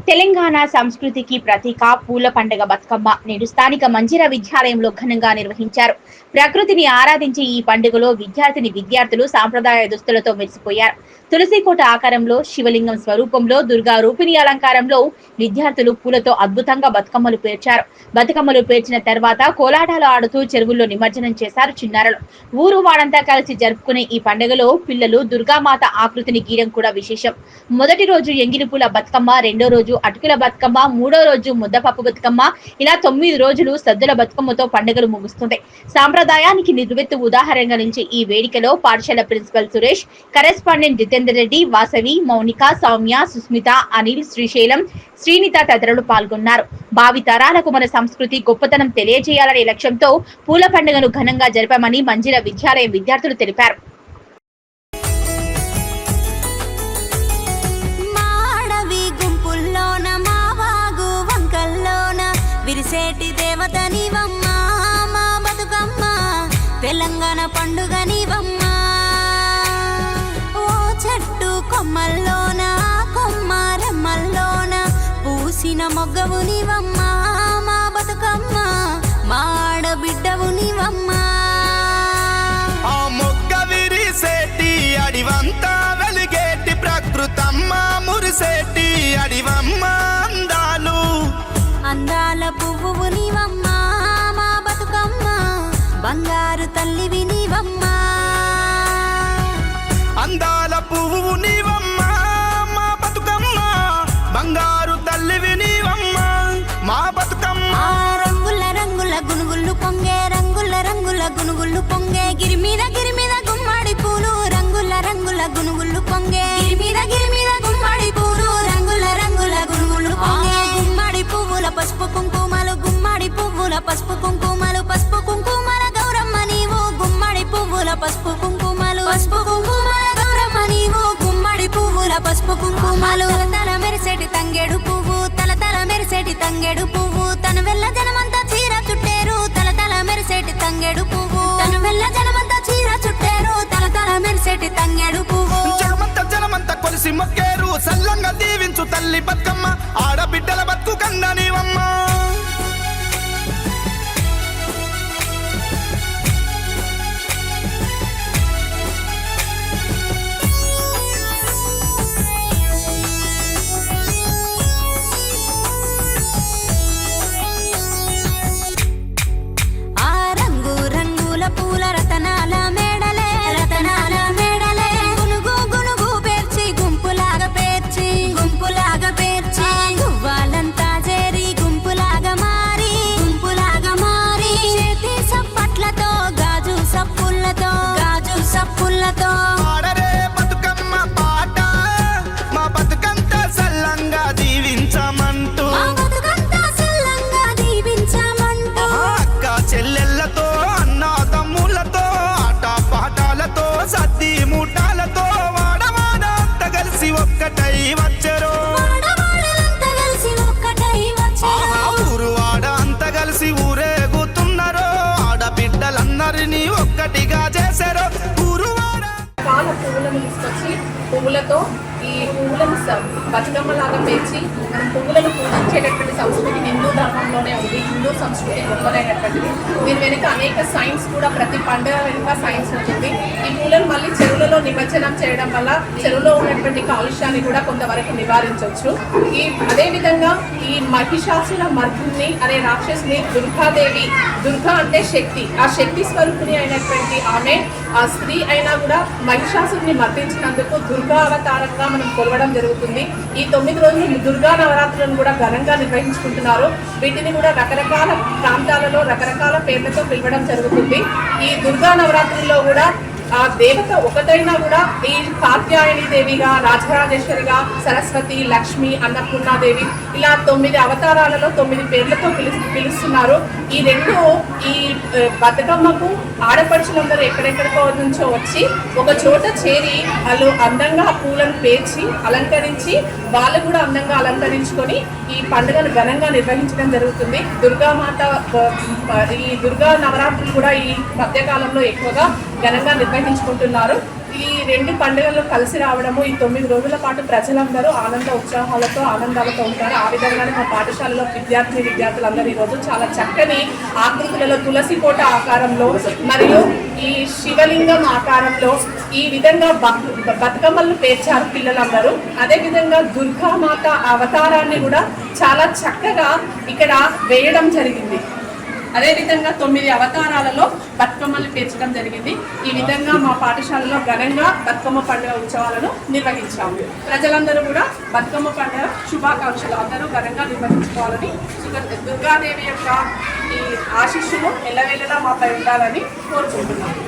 తెలంగాణ సంస్కృతికి ప్రతీక పూల పండుగ బతుకమ్మ నేడు స్థానిక మంజిర విద్యాలయంలో ఘనంగా నిర్వహించారు. ప్రకృతిని ఆరాధించి ఈ పండుగలో విద్యార్థులు సాంప్రదాయ దుస్తులతో మెరిసిపోయారు. తులసికోట ఆకారంలో శివలింగం స్వరూపంలో దుర్గా రూపిణి అలంకారంలో విద్యార్థులు పూలతో అద్భుతంగా బతుకమ్మలు పేర్చారు. బతుకమ్మలు పేర్చిన తర్వాత కోలాటాలు ఆడుతూ చెరువుల్లో నిమజ్జనం చేశారు చిన్నారులు. ఊరు వాడంతా కలిసి జరుపుకునే ఈ పండుగలో పిల్లలు దుర్గామాత ఆకృతిని గీయడం కూడా విశేషం. మొదటి రోజు ఎంగిలిపూల బతుకమ్మ, రెండో రోజు అటుకుల బతుకమ్మ, మూడో రోజు ముద్దపప్పు బతుకమ్మ, ఇలా 9 రోజులు సద్దుల బతుకమ్మతో పండుగలు ముగుస్తుంది. సాంప్రదాయానికి నిలువెత్తు ఉదాహరణగా నిలిచే ఈ వేడుకలో పాఠశాల ప్రిన్సిపల్ సురేష్, కరెస్పాండెంట్ జితేందర్ రెడ్డి, వాసవి, మౌనిక, సౌమ్య, సుస్మిత, అనిల్, శ్రీశైలం, శ్రీనిత తదితరులు పాల్గొన్నారు. భావి తరాలకు మన సంస్కృతి గొప్పతనం తెలియజేయాలనే లక్ష్యంతో పూల పండుగను ఘనంగా జరిపామని మంజిర విద్యాలయం విద్యార్థులు తెలిపారు. విరిసేటి దేవత నీవమ్మ మా బతుకమ్మ, తెలంగాణ పండుగ నీవమ్మ. ఓ చెట్టు కొమ్మల్లోన కొమ్మ రెమ్మల్లోన పూసిన మొగ్గవు నీవమ్మ మా బతుకమ్మ, మా ఆడబిడ్డవు నీవమ్మ. ఆ మొగ్గ విరిసేటి అడివంతా వెలిగేటి ప్రకృతమ్మ, మురిసేటి అడివమ్మ అందాల పువ్వు నీవమ్మ మా బతుకమ్మ, బంగారు తల్లివి నీవమ్మ. అందాల పువ్వు నీవమ్మ మా బతుకమ్మ, బంగారు తల్లివి నీవమ్మ మా బతుకమ్మ. రంగుల రంగుల గునుగుళ్ళు పొంగే, రంగుల రంగుల గునుగుళ్ళు పొంగే, గిరి మీద గుమ్మడి పూలు, రంగుల రంగుల గునుగుళ్ళు పొంగే, గిరి మీద గుమ్మడి పూలు, రంగుల రంగుల గునుగుళ్ళు పొంగే. పువ్వుల పసుపు కుంకుమలు, గుమ్మడి పువ్వుల పసుపు కుంకుమలు, పసుపు కుంకుమల గౌరమ్మ నీవు, గుమ్మడి పువ్వుల పసుపు కుంకుమలు, పసుపు కుంకుమల గౌరమ్మ నీవు, గుమ్మడి పువ్వుల పసుపు కుంకుమలు. తల మెరిసేటి తంగేడు పువ్వు, తల మెరిసేటి తంగేడు పువ్వు, తను వెళ్ళ జనమంతా చీర చుట్టేరు, తల మెరిసేటి తంగేడు పువ్వు, తను వెళ్ళ జనమంతా చీర చుట్టేరు, తల మెరిసేటి తంగేడు పువ్వు. జనమంతా కొలిసి మొక్కేరు, సల్లంగా దీవించు తల్లి బతుకమ్మ, ఆడబిడ్డల బతుకు కంద నీవమ్మ. ఒక్కటిగా చేశారు ఊరువాడ. చాలా పువ్వులను తీసుకొచ్చి పువ్వులతో ఈ పువ్వులను బతుకమ్మ లాగా పేర్చి మనం పువ్వులను పూజించేటటువంటి సంస్కృతి హిందూ ధర్మంలోనే ఉంది. హిందూ సంస్కృతి గొప్పదైనటువంటిది. దీని వెనుక అనేక సైన్స్ కూడా, ప్రతి పండుగ వెనుక సైన్స్ ఉంటుంది. ఈ పూలను మళ్ళీ చెరువులలో నిమజ్జనం చేయడం వల్ల చెరువులో ఉన్నటువంటి కాలుష్యాన్ని కూడా కొంతవరకు నివారించవచ్చు. అదేవిధంగా ఈ మహిషాసుర మర్దుని అనే రాక్షసుని దుర్గాదేవి, దుర్గా అంటే శక్తి, ఆ శక్తి స్వరూపిణి అయినటువంటి ఆమె ఆ స్త్రీ అయినా కూడా మహిషాసుని మర్దించినందుకు దుర్గా అవతారంగా మనం కొలవడం జరుగుతుంది. ఈ 9 రోజులు దుర్గా నవరాత్రులను కూడా ఘనంగా నిర్వహించుకుంటున్నారు. వీటిని కూడా రకరకాల ప్రాంతాలలో రకరకాల పేర్లతో పిలవడం జరుగుతుంది. ఈ దుర్గా నవరాత్రుల్లో కూడా ఆ దేవత ఒకటైనా కూడా ఈ కాత్యాయని దేవిగా, రాజరాజేశ్వరిగా, సరస్వతి, లక్ష్మి, అన్నపూర్ణాదేవి ఇలా 9 అవతారాలలో 9 పేర్లతో పిలుస్తున్నారు. ఈ బతుకమ్మకు ఆడపడుచులందరూ ఎక్కడెక్కడికో నుంచో వచ్చి ఒక చోట చేరి వాళ్ళు అందంగా పూలను పేర్చి అలంకరించి వాళ్ళు కూడా అందంగా అలంకరించుకొని ఈ పండుగను ఘనంగా నిర్వహించడం జరుగుతుంది. దుర్గామాత ఈ దుర్గా నవరాత్రులు కూడా ఈ మధ్యకాలంలో ఎక్కువగా ఘనంగా నిర్వహించుకుంటున్నారు. ఈ రెండు పండుగల్లో కలిసి రావడము, ఈ 9 రోజుల పాటు ప్రజలందరూ ఆనంద ఉత్సాహాలతో ఆనందాలతో ఉంటారు. ఆ విధంగానే మా పాఠశాలలో విద్యార్థులందరూ ఈరోజు చాలా చక్కని ఆకృతులలో తులసి కోట ఆకారంలో మరియు ఈ శివలింగం ఆకారంలో ఈ విధంగా బతుకమ్మలను పేర్చారు పిల్లలందరూ. అదేవిధంగా దుర్గామాత అవతారాన్ని కూడా చాలా చక్కగా ఇక్కడ వేయడం జరిగింది. అదేవిధంగా 9 అవతారాలలో బతుకమ్మలు పేర్చడం జరిగింది. ఈ విధంగా మా పాఠశాలలో ఘనంగా బతుకమ్మ పండుగ ఉత్సవాలను నిర్వహించాము. ప్రజలందరూ కూడా బతుకమ్మ పండుగ శుభాకాంక్షలు అందరూ ఘనంగా నిర్వహించుకోవాలని, దుర్గాదేవి యొక్క ఈ ఆశీస్సులు ఎల్లవేళలా మాపై ఉండాలని కోరుకుంటున్నాము.